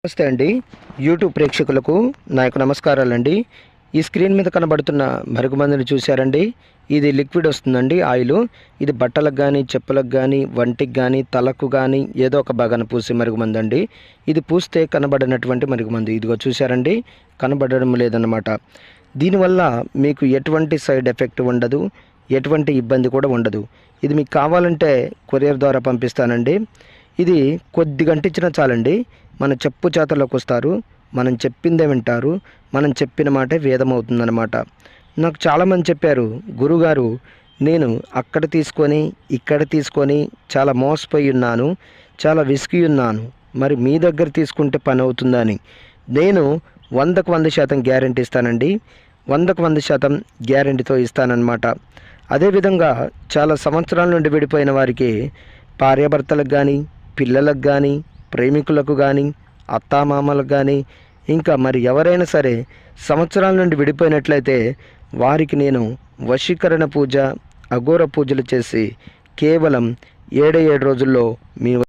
నమస్తే అండి. యూట్యూబ్ ప్రేక్షకులకు నా యొక్క నమస్కారాలండి. ఈ స్క్రీన్ మీద కనబడుతున్న మరుగుమందుని చూశారండి. ఇది లిక్విడ్ వస్తుందండి, ఆయిల్. ఇది బట్టలకు కానీ, చెప్పులకు కానీ, వంటికి కానీ, తలకు కానీ ఏదో ఒక భాగాన పూసే మరుగుమందు అండి. ఇది పూస్తే కనబడినటువంటి మరుగుమందు. ఇదిగో చూశారండి, కనబడడం లేదన్నమాట. దీనివల్ల మీకు ఎటువంటి సైడ్ ఎఫెక్ట్ ఉండదు, ఎటువంటి ఇబ్బంది కూడా ఉండదు. ఇది మీకు కావాలంటే కొరియర్ ద్వారా పంపిస్తానండి. ఇది కొద్ది గంటించినా చాలండి, మన చెప్పు చేతల్లోకి వస్తారు, మనం చెప్పిందే వింటారు, మనం చెప్పిన మాటే వేదం అవుతుందన్నమాట. నాకు చాలామంది చెప్పారు, గురుగారు నేను అక్కడ తీసుకొని ఇక్కడ తీసుకొని చాలా మోసపోయి ఉన్నాను, చాలా విసిగి ఉన్నాను, మరి మీ దగ్గర తీసుకుంటే పని అవుతుందని. నేను 100కు 100% గ్యారెంటీ ఇస్తానండి. 100కు 100% గ్యారెంటీతో ఇస్తానన్నమాట. అదేవిధంగా చాలా సంవత్సరాల నుండి విడిపోయిన వారికి, భార్యాభర్తలకు కానీ, పిల్లలకు కానీ, ప్రేమికులకు కానీ, అత్తామామలకు కానీ, ఇంకా మరి ఎవరైనా సరే సంవత్సరాల నుండి విడిపోయినట్లయితే వారికి నేను వశీకరణ పూజ, అఘోర పూజలు చేసి కేవలం 7 రోజుల్లో మీ